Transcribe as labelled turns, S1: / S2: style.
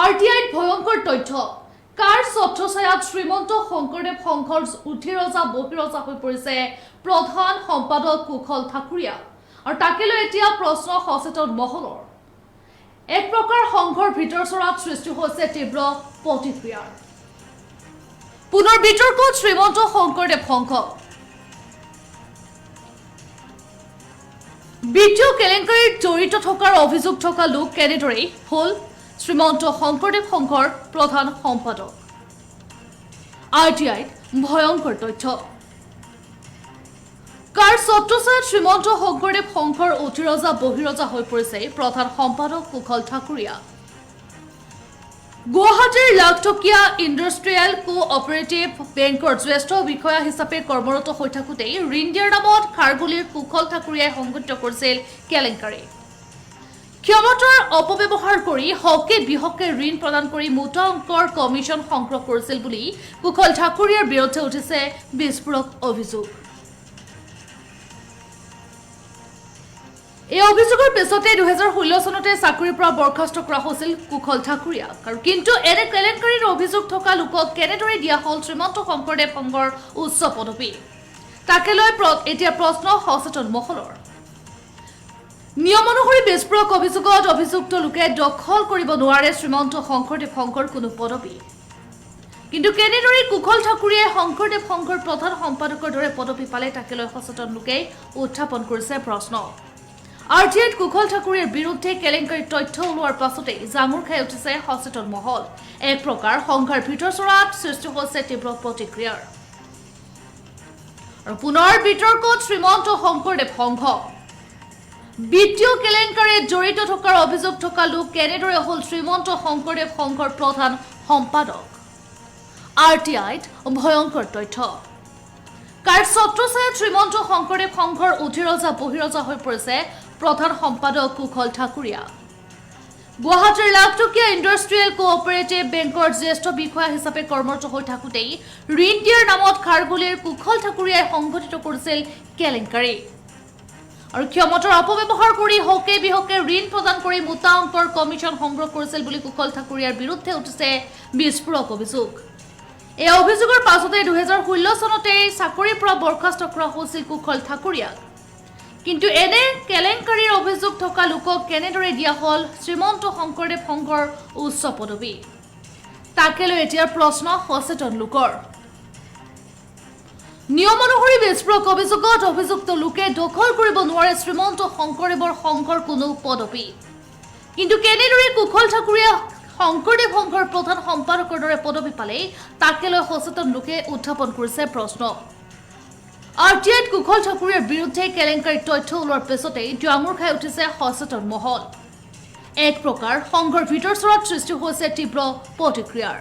S1: RTIত ভয়ংকৰ তথ্য কাৰ ছত্ৰছায়াত শ্ৰীমন্ত শংকৰদেৱ সংঘৰ উঠিৰজা বহিৰজা হৈ পৰিছে প্ৰধান সম্পাদক কুশল ঠাকুৰীয়া আৰু তাকে লৈ এতিয়া প্ৰশ্ন সচেতন মহলৰ এক প্ৰকাৰ সংঘৰ ভিতৰচৰাত সৃষ্টি হৈছে তীব্ৰ প্ৰতিক্ৰিয়াৰ পুনৰ বিতৰ্কত শ্ৰীমন্ত শংকৰদেৱ সংঘ বিদ্যুৎ কেলেংকাৰীত জড়িত থকাৰ অভিযোগ থকা লোক কেনেদৰে হল শ্ৰীমন্ত শংকৰদেৱ সংঘৰ প্ৰধান সম্পাদক RTIত ভয়ংকৰ তথ্য কাৰ ছত্ৰছায়াত শ্ৰীমন্ত শংকৰদেৱ সংঘৰ উঠিৰজা বহিৰজা হৈ পৰিছে প্ৰধান সম্পাদক কুশল ঠাকুৰীয়া গুৱাহাটীৰ লাখটকীয়া ইণ্ডাষ্ট্ৰিয়েল কোঅপাৰেটিভ বেংকৰ জ্যেষ্ঠ বিষয়া হিচাপে কৰ্মৰত হৈ থাকোঁতেই ঋণ দিয়াৰ নামত খাৰগুলিৰ কুশল ঠাকুৰীয়াই সংঘটিত কৰিছিল কেলেংকাৰী ক্ষমতাৰ অপব্যৱহাৰ কৰি হকে বিহকে ঋণ প্ৰদান কৰি মোটা অংকৰ কমিছন সংগ্ৰহ কৰিছিল বুলি কুশল ঠাকুৰীয়াৰ বিৰুদ্ধে উঠিছে বিস্ফোৰক অভিযোগ এই অভিযোগৰ পিছতে 2016 চনতে চাকৰিৰ পৰা বৰখাস্ত কৰা হৈছিল কুশল ঠাকুৰীয়াক আৰু কিন্তু এনে কেলেংকাৰীৰ অভিযোগ থকা লোকক কেনেদৰে দিয়া হল শ্ৰীমন্ত শংকৰদেৱ সংঘৰ উচ্চ পদবী তাকে লৈ এতিয়া প্ৰশ্ন সচেতন মহলৰ নিয়ম অনুসৰি বিস্ফোৰক অভিযোগত অভিযুক্ত লোকে দখল কৰিব নোৱাৰে শ্ৰীমন্ত শংকৰদেৱ সংঘৰ কোনো পদবী কিন্তু কেনেদৰে কুশল ঠাকুৰীয়াই শংকৰদেৱ সংঘৰ প্ৰধান সম্পাদকৰ দৰে পদবী পালে তাকে লৈ সচেতন লোকে উত্থাপন কৰিছে প্ৰশ্ন RTIত কুশল ঠাকুৰীয়াৰ বিৰুদ্ধে কেলেংকাৰীৰ তথ্য ওলোৱাৰ পাছতে জামুৰ খাই উঠিছে সচেতন মহল এক প্ৰকাৰ সংঘৰ ভিতৰচৰাত সৃষ্টি হৈছে তীব্ৰ প্ৰতিক্ৰিয়াৰ আৰু পুনৰ বিতৰ্কত শ্ৰীমন্ত শংকৰদেৱ সংঘ বিদ্যুৎ কেলেংকাৰীত জড়িত থকাৰ অভিযোগ থকা লোক কেনেদৰে হল শ্ৰীমন্ত শংকৰদেৱ সংঘৰ প্ৰধান সম্পাদক RTIত ভয়ংকৰ তথ্য কাৰ ছত্ৰছায়াত শ্ৰীমন্ত শংকৰদেৱ সংঘৰ উঠিৰজা বহিৰজা হৈ পৰিছে প্ৰধান সম্পাদক কুশল ঠাকুৰীয়া গুৱাহাটীৰ লাখটকীয়া ইণ্ডাষ্ট্ৰিয়েল কোঅপাৰেটিভ বেংকৰ জ্যেষ্ঠ বিষয়া হিচাপে কৰ্মৰত হৈ থাকোঁতেই ঋণ দিয়াৰ নামত খাৰগুলিৰ কুশল ঠাকুৰীয়াই সংঘটিত কৰিছিল কেলেংকাৰী আৰু ক্ষমতাৰ অপব্যৱহাৰ কৰি হকে বিহকে ঋণ প্ৰদান কৰি মোটা অংকৰ কমিছন সংগ্ৰহ কৰিছিল বুলি কুশল ঠাকুৰীয়াৰ বিৰুদ্ধে উঠিছে বিস্ফোৰক অভিযোগ এই অভিযোগৰ পাছতে 2016 চনতে চাকৰিৰ পৰা বৰখাস্ত কৰা হৈছিল কুশল ঠাকুৰীয়াক কিন্তু এনে কেলেংকাৰীৰ অভিযোগ থকা লোকক কেনেদৰে দিয়া হল শ্ৰীমন্ত শংকৰদেৱ সংঘৰ উচ্চ পদবী তাকে লৈ এতিয়া প্ৰশ্ন সচেতন লোকৰ নিয়ম অনুসৰি বিস্ফোৰক অভিযোগত অভিযুক্ত লোকে দখল কৰিব নোৱাৰে শ্ৰীমন্ত শংকৰদেৱৰ সংঘৰ কোনো পদবী কিন্তু কেনেদৰে কুশল ঠাকুৰীয়া শংকৰদেৱ সংঘৰ প্ৰধান সম্পাদকৰ দৰে পদবী পালে তাকে লৈ সচেতন লোকে উত্থাপন কৰিছে প্ৰশ্ন RTIত কুশল ঠাকুৰীয়াৰ বিৰুদ্ধে কেলেংকাৰীৰ তথ্য ওলোৱাৰ পিছতে জামুৰ খাই উঠিছে সচেতন মহল এক প্ৰকাৰ সংঘৰ ভিতৰচৰাত সৃষ্টি হৈছে তীব্ৰ প্ৰতিক্ৰিয়াৰ